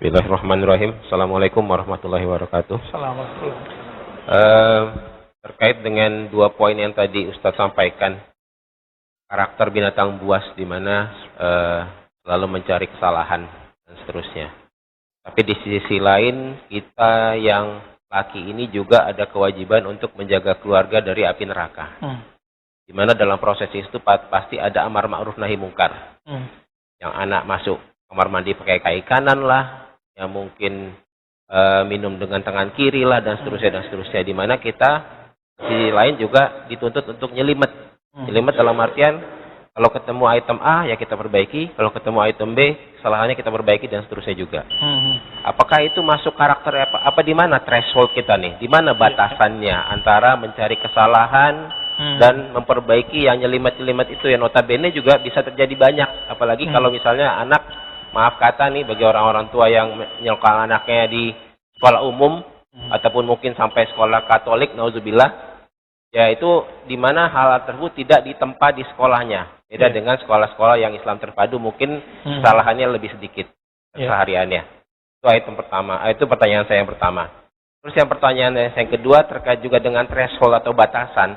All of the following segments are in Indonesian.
Bismillahirrahmanirrahim. Assalamualaikum warahmatullahi wabarakatuh. Assalamualaikum. Terkait dengan dua poin yang tadi Ustadz sampaikan, karakter binatang buas di mana selalu mencari kesalahan dan seterusnya. Tapi di sisi lain, kita yang laki ini juga ada kewajiban untuk menjaga keluarga dari api neraka. Di mana dalam proses itu pasti ada amar ma'ruf nahi mungkar. Yang anak masuk kamar mandi pakai kaki kanan lah, yang mungkin minum dengan tangan kiri lah, dan seterusnya. Di mana kita di sisi lain juga dituntut untuk nyelimet. Nyelimet dalam artian kalau ketemu item A ya kita perbaiki, kalau ketemu item B kesalahannya kita perbaiki, dan seterusnya juga. Apakah itu masuk karakter apa di mana threshold kita nih? Di mana batasannya antara mencari kesalahan dan memperbaiki yang nyelimet-nyelimet itu, yang notabene juga bisa terjadi banyak, apalagi kalau misalnya anak, maaf kata nih bagi orang-orang tua yang menyokong anaknya di sekolah umum ataupun mungkin sampai sekolah Katolik, nauzubillah, ya itu di mana hal tersebut tidak ditempa di sekolahnya. Beda dengan sekolah-sekolah yang Islam terpadu, mungkin kesalahannya lebih sedikit kesehariannya. Itu item pertama. Itu pertanyaan saya yang pertama. Terus yang pertanyaan saya yang kedua terkait juga dengan threshold atau batasan.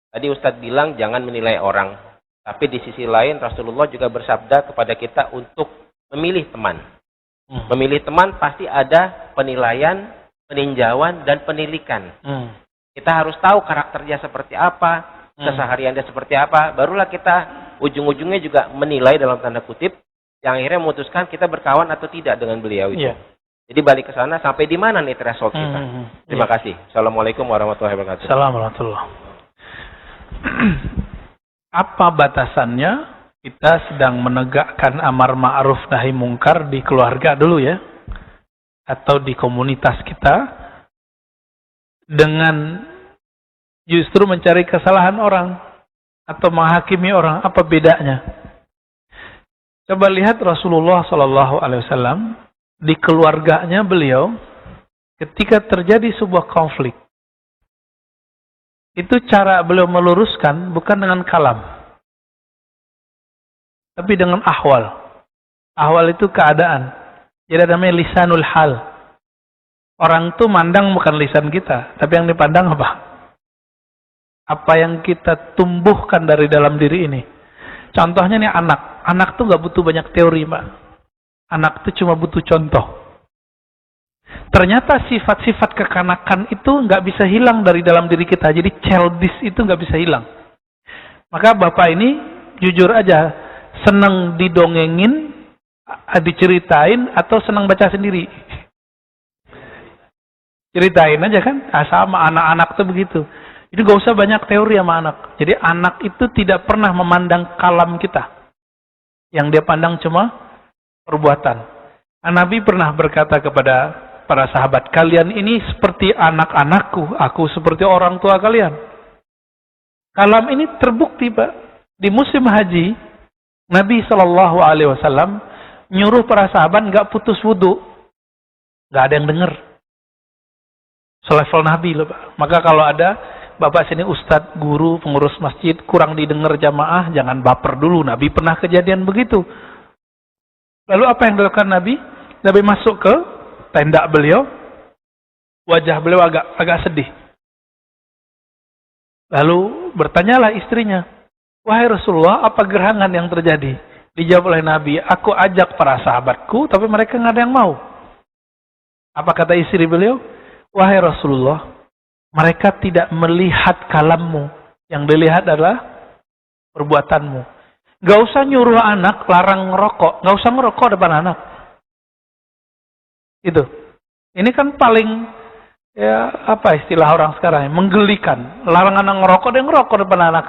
Tadi Ustadz bilang jangan menilai orang, tapi di sisi lain Rasulullah juga bersabda kepada kita untuk memilih teman. Memilih teman pasti ada penilaian, peninjauan, dan penilikan. Kita harus tahu karakternya seperti apa, kesehariannya seperti apa, barulah kita ujung-ujungnya juga menilai dalam tanda kutip, yang akhirnya memutuskan kita berkawan atau tidak dengan beliau itu. Jadi balik ke sana, sampai di mana nih threshold kita. Terima kasih. Assalamualaikum warahmatullahi wabarakatuh. Assalamualaikum. Apa batasannya? Kita sedang menegakkan amar ma'ruf nahi mungkar di keluarga dulu ya, atau di komunitas kita, dengan justru mencari kesalahan orang atau menghakimi orang. Apa bedanya? Coba lihat Rasulullah SAW di keluarganya beliau, ketika terjadi sebuah konflik, itu cara beliau meluruskan bukan dengan kalam, tapi dengan ahwal. Ahwal itu keadaan. Jadi namanya lisanul hal. Orang tuh mandang bukan lisan kita, tapi yang dipandang apa? Apa yang kita tumbuhkan dari dalam diri ini. Contohnya nih anak. Anak tuh gak butuh banyak teori, Mbak. Anak tuh cuma butuh contoh. Ternyata sifat-sifat kekanakan itu gak bisa hilang dari dalam diri kita. Jadi childish itu gak bisa hilang. Maka bapak ini jujur aja, senang didongengin, diceritain, atau senang baca sendiri? Ceritain aja kan? Sama anak-anak tuh begitu. Jadi gak usah banyak teori sama anak. Jadi anak itu tidak pernah memandang kalam kita. Yang dia pandang cuma perbuatan. Nabi pernah berkata kepada para sahabat, kalian ini seperti anak-anakku, aku seperti orang tua kalian. Kalam ini terbukti, Pak. Di musim haji, Nabi SAW nyuruh para sahabat nggak putus wudhu. Nggak ada yang dengar. Selevel Nabi loh, Pak. Maka kalau ada bapak sini ustadz, guru, pengurus masjid, kurang didengar jamaah, jangan baper dulu. Nabi pernah kejadian begitu. Lalu apa yang dilakukan Nabi? Nabi masuk ke tenda beliau, wajah beliau agak sedih. Lalu bertanyalah istrinya, wahai Rasulullah, apa gerangan yang terjadi? Dijawab oleh Nabi, aku ajak para sahabatku, tapi mereka nggak ada yang mau. Apa kata istri beliau? Wahai Rasulullah, mereka tidak melihat kalammu, yang dilihat adalah perbuatanmu. Gak usah nyuruh anak larang ngerokok, gak usah ngerokok depan anak. Itu. Ini kan paling, ya apa istilah orang sekarang, menggelikan. Larang anak ngerokok, dia ngerokok depan anak.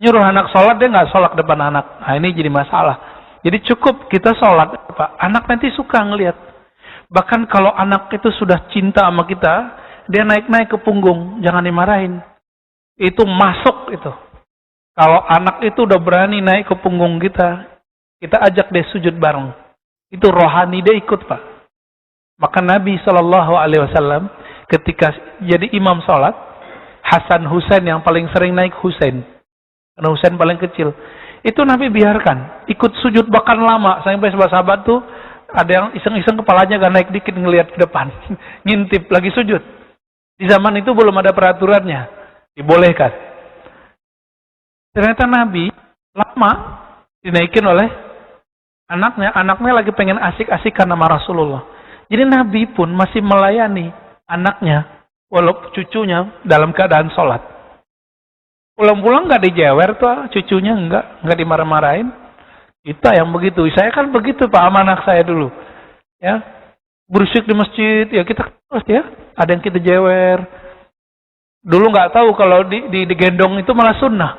Nyuruh anak sholat, dia gak sholat depan anak. Nah ini jadi masalah. Jadi cukup kita sholat, anak nanti suka ngelihat. Bahkan kalau anak itu sudah cinta sama kita, dia naik-naik ke punggung, jangan dimarahin. Itu masuk itu. Kalau anak itu udah berani naik ke punggung kita ajak dia sujud bareng. Itu rohani dia ikut, Pak. Maka Nabi SAW ketika jadi imam sholat, Hasan Husain yang paling sering naik Husain. Karena Husain paling kecil. Itu Nabi biarkan. Ikut sujud bahkan lama. Sampai sahabat tuh ada yang iseng-iseng kepalanya gak naik dikit ngelihat ke depan. Ngintip lagi sujud. Di zaman itu belum ada peraturannya. Dibolehkan. Ternyata Nabi lama dinaikin oleh anaknya. Anaknya lagi pengen asik-asikan sama Rasulullah. Jadi Nabi pun masih melayani anaknya, walaupun cucunya dalam keadaan sholat. Pulang-pulang gak dijewer tuh cucunya, enggak dimarah-marahin. Kita yang begitu. Saya kan begitu Pak sama anak saya dulu. Ya. Berisik di masjid, ya kita terus ya. Ada yang kita jewer. Dulu nggak tahu kalau digendong itu malah sunnah.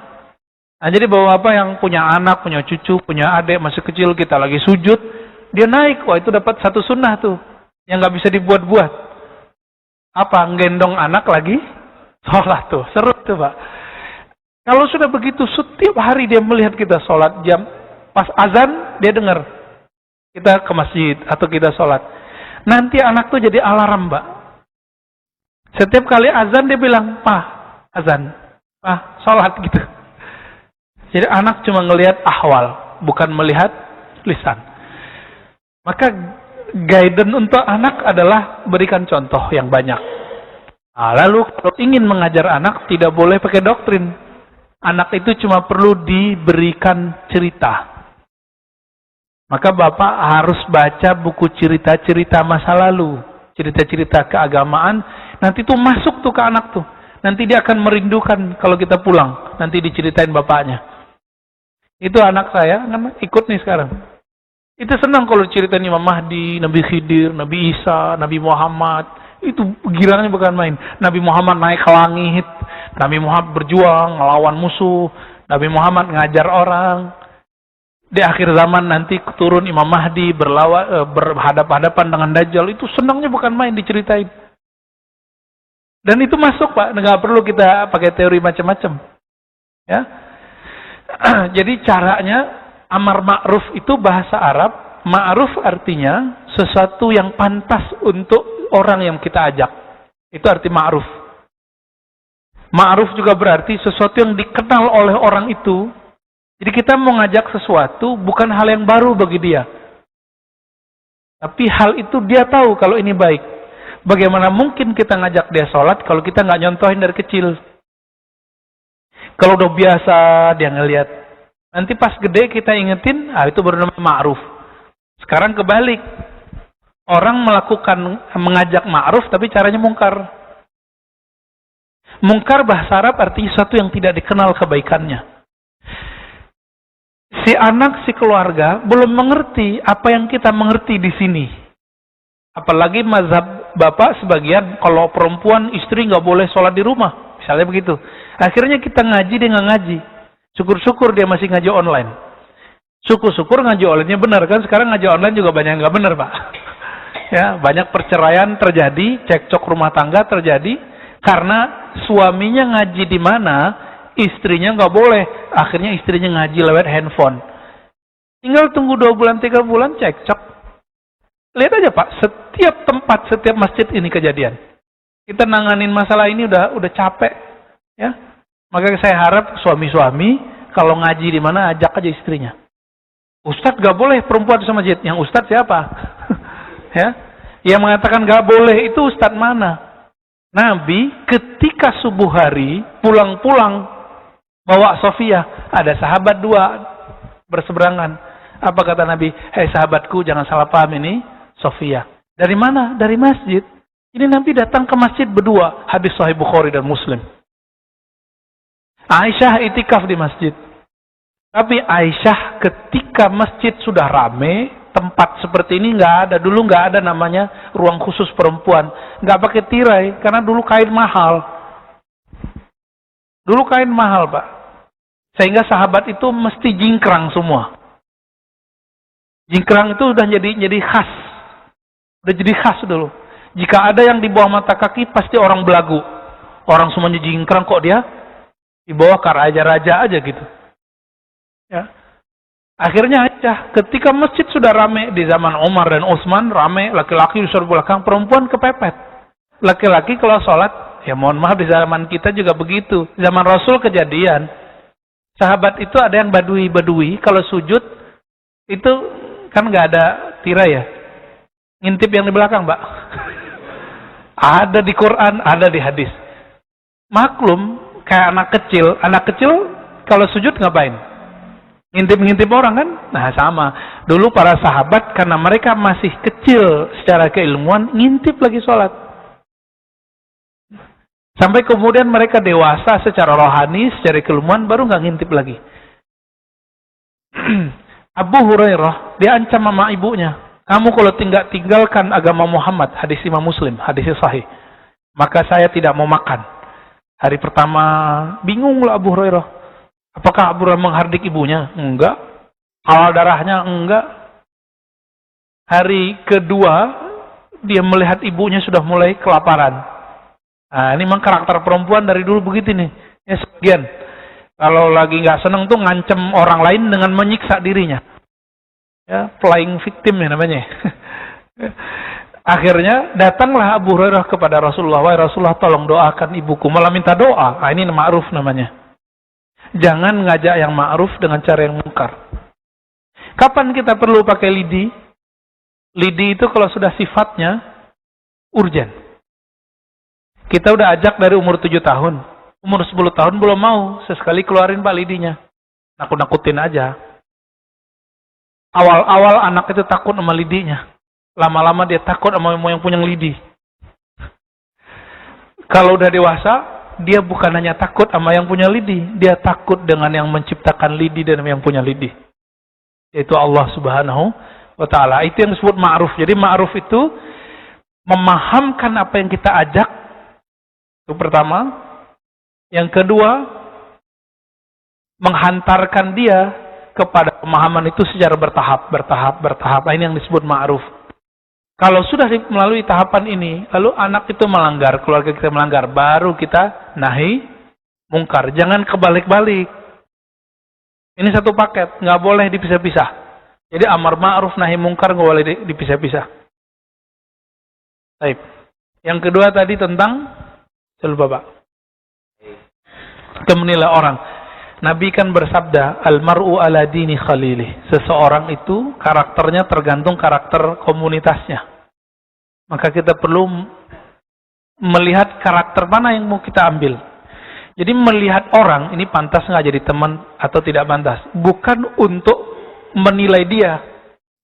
Nah, jadi bapak yang punya anak, punya cucu, punya adik masih kecil, kita lagi sujud, dia naik. Wah, itu dapat satu sunnah tuh yang nggak bisa dibuat-buat. Apa? Nggendong anak lagi sholat tuh. Seru tuh Pak. Kalau sudah begitu, setiap hari dia melihat kita sholat, jam pas azan dia dengar kita ke masjid atau kita sholat. Nanti anak tuh jadi alarm Mbak. Setiap kali azan dia bilang, "Pak, azan. Pak, sholat," gitu. Jadi anak cuma ngelihat ahwal, bukan melihat lisan. Maka guidance untuk anak adalah berikan contoh yang banyak. Nah, lalu kalau ingin mengajar anak, tidak boleh pakai doktrin. Anak itu cuma perlu diberikan cerita. Maka Bapak harus baca buku cerita-cerita masa lalu. Cerita-cerita keagamaan. Nanti tuh masuk tuh ke anak tuh. Nanti dia akan merindukan kalau kita pulang. Nanti diceritain bapaknya. Itu anak saya kan ikut nih sekarang. Itu senang kalau ceritain Imam Mahdi, Nabi Khidir, Nabi Isa, Nabi Muhammad. Itu girannya bukan main. Nabi Muhammad naik ke langit. Nabi Muhammad berjuang, ngelawan musuh. Nabi Muhammad ngajar orang. Di akhir zaman nanti turun Imam Mahdi berhadapan-hadapan dengan Dajjal. Itu senangnya bukan main diceritain. Dan itu masuk Pak, nggak perlu kita pakai teori macam-macam. Ya. Jadi caranya amar ma'ruf itu bahasa Arab. Ma'ruf artinya sesuatu yang pantas untuk orang yang kita ajak. Itu arti ma'ruf. Ma'ruf juga berarti sesuatu yang dikenal oleh orang itu. Jadi kita mau ngajak sesuatu bukan hal yang baru bagi dia. Tapi hal itu dia tahu kalau ini baik. Bagaimana mungkin kita ngajak dia sholat kalau kita nggak nyontohin dari kecil? Kalau udah biasa dia ngelihat. Nanti pas gede kita ingetin, itu baru namanya ma'ruf. Sekarang kebalik. Orang mengajak ma'ruf tapi caranya mungkar. Mungkar bahasa Arab artinya sesuatu yang tidak dikenal kebaikannya. Si anak, si keluarga belum mengerti apa yang kita mengerti di sini. Apalagi mazhab bapak sebagian, kalau perempuan istri nggak boleh sholat di rumah, misalnya begitu. Akhirnya kita ngaji, dia nggak ngaji. Syukur-syukur dia masih ngaji online. Syukur-syukur ngaji online-nya benar kan? Sekarang ngaji online juga banyak yang nggak benar Pak. Ya, banyak perceraian terjadi, cekcok rumah tangga terjadi karena suaminya ngaji di mana, istrinya nggak boleh. Akhirnya istrinya ngaji lewat handphone. Tinggal tunggu 2 bulan, 3 bulan cekcok. Lihat aja Pak, setiap tempat, setiap masjid ini kejadian. Kita nanganin masalah ini udah capek, ya. Maka saya harap suami-suami kalau ngaji di mana ajak aja istrinya. Ustadz gak boleh perempuan sama masjid. Yang ustadz siapa? Ya, yang mengatakan gak boleh itu ustadz mana? Nabi ketika subuh hari pulang-pulang bawa Sofia, ada sahabat 2 berseberangan. Apa kata Nabi? Hei sahabatku, jangan salah paham ini Sofia. Dari mana? Dari masjid. Ini Nabi datang ke masjid berdua. Hadis Sahih Bukhari dan Muslim. Aisyah itikaf di masjid. Tapi Aisyah ketika masjid sudah rame, tempat seperti ini nggak ada. Dulu nggak ada namanya ruang khusus perempuan. Nggak pakai tirai, karena dulu kain mahal. Dulu kain mahal Pak. Sehingga sahabat itu mesti jingkrang semua. Jingkrang itu udah jadi khas. Udah jadi khas dulu. Jika ada yang di bawah mata kaki, pasti orang belagu. Orang semuanya jingkrang, kok dia di bawah raja-raja aja gitu. Ya. Akhirnya aja, ketika masjid sudah rame di zaman Umar dan Utsman, rame, laki-laki di sebelah belakang, perempuan kepepet. Laki-laki kalau sholat, ya mohon maaf di zaman kita juga begitu. Zaman Rasul kejadian, sahabat itu ada yang badui-badui, kalau sujud, itu kan nggak ada tirai ya. Ngintip yang di belakang, Mbak. Ada di Quran, ada di hadis. Maklum, kayak anak kecil kalau sujud ngapain? Ngintip-ngintip orang kan? Nah sama. Dulu para sahabat karena mereka masih kecil secara keilmuan, ngintip lagi sholat. Sampai kemudian mereka dewasa secara rohani, secara keilmuan, baru nggak ngintip lagi. Abu Hurairah diancam sama ibunya. Kamu kalau tinggalkan agama Muhammad, hadis Imam Muslim, hadis sahih, maka saya tidak mau makan. Hari pertama bingunglah Abu Hurairah. Apakah Abu Hurairah menghardik ibunya? Enggak. Halal darahnya? Enggak. Hari kedua dia melihat ibunya sudah mulai kelaparan. Nah, ini memang karakter perempuan dari dulu begitu nih. Ya sebagian. Kalau lagi nggak seneng tuh ngancem orang lain dengan menyiksa dirinya. Ya, flying victim ya namanya. Akhirnya datanglah Abu Hurairah kepada Rasulullah. Wahai Rasulullah, tolong doakan ibuku. Malah minta doa. Nah, ini ma'ruf namanya. Jangan ngajak yang ma'ruf dengan cara yang mungkar. Kapan kita perlu pakai lidi? Lidi itu kalau sudah sifatnya urgen. Kita udah ajak dari umur 7 tahun. Umur 10 tahun belum mau. Sesekali keluarin Pak lidinya. Nakut-nakutin aja. Awal-awal anak itu takut sama lidinya. Lama-lama dia takut sama yang punya lidi. Kalau udah dewasa, dia bukan hanya takut sama yang punya lidi. Dia takut dengan yang menciptakan lidi dan yang punya lidi. Yaitu Allah Subhanahu wa ta'ala. Itu yang disebut ma'ruf. Jadi ma'ruf itu memahamkan apa yang kita ajak. Itu pertama. Yang kedua, menghantarkan dia kepada pemahaman itu secara bertahap. Nah, ini yang disebut ma'ruf. Kalau sudah melalui tahapan ini, lalu anak itu melanggar, keluarga kita melanggar, baru kita nahi mungkar. Jangan kebalik-balik. Ini satu paket, nggak boleh dipisah-pisah. Jadi amar ma'ruf nahi mungkar nggak boleh dipisah-pisah. Baik. Yang kedua tadi tentang saya lupa, Pak. Kita menilai orang. Nabi kan bersabda, Al-mar'u ala dini khalilih. Seseorang itu karakternya tergantung karakter komunitasnya. Maka kita perlu melihat karakter mana yang mau kita ambil. Jadi melihat orang, ini pantas nggak jadi teman atau tidak pantas. Bukan untuk menilai dia.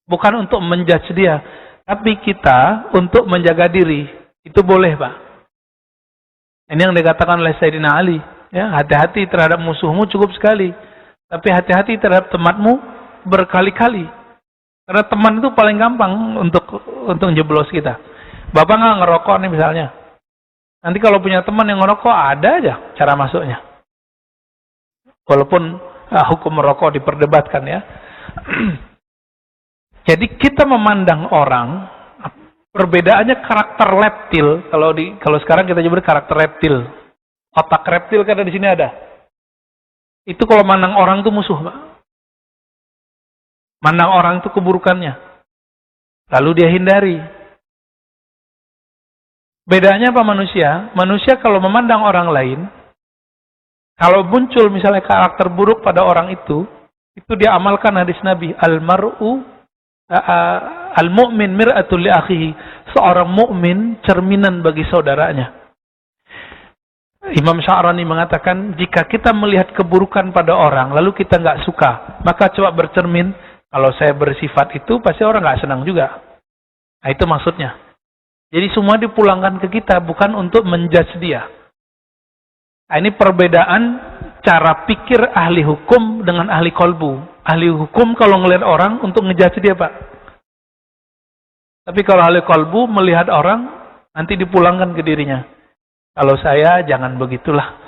Bukan untuk menjudge dia. Tapi kita untuk menjaga diri. Itu boleh, Pak. Ini yang dikatakan oleh Sayyidina Ali. Ya, hati-hati terhadap musuhmu cukup sekali. Tapi hati-hati terhadap temanmu berkali-kali. Karena teman itu paling gampang untuk jeblos kita. Bapak nggak ngerokok nih misalnya. Nanti kalau punya teman yang ngerokok, ada aja cara masuknya. Walaupun hukum merokok diperdebatkan ya. Jadi kita memandang orang, perbedaannya karakter reptil. Kalau sekarang kita nyebut karakter reptil. Otak reptil kan ada di sini ada. Itu kalau mandang orang itu musuh, Pak. Mandang orang itu keburukannya. Lalu dia hindari. Bedanya apa manusia? Manusia kalau memandang orang lain, kalau muncul misalnya karakter buruk pada orang itu dia amalkan hadis Nabi, al-mu'min mir'atul li akhihi. Seorang mukmin cerminan bagi saudaranya. Imam Sya'rani mengatakan, jika kita melihat keburukan pada orang, lalu kita nggak suka, maka coba bercermin, kalau saya bersifat itu, pasti orang nggak senang juga. Nah, itu maksudnya. Jadi semua dipulangkan ke kita, bukan untuk menjudge dia. Nah, ini perbedaan cara pikir ahli hukum dengan ahli kolbu. Ahli hukum kalau ngelihat orang untuk ngejudge dia, Pak. Tapi kalau ahli kolbu melihat orang, nanti dipulangkan ke dirinya. Kalau saya, jangan begitulah.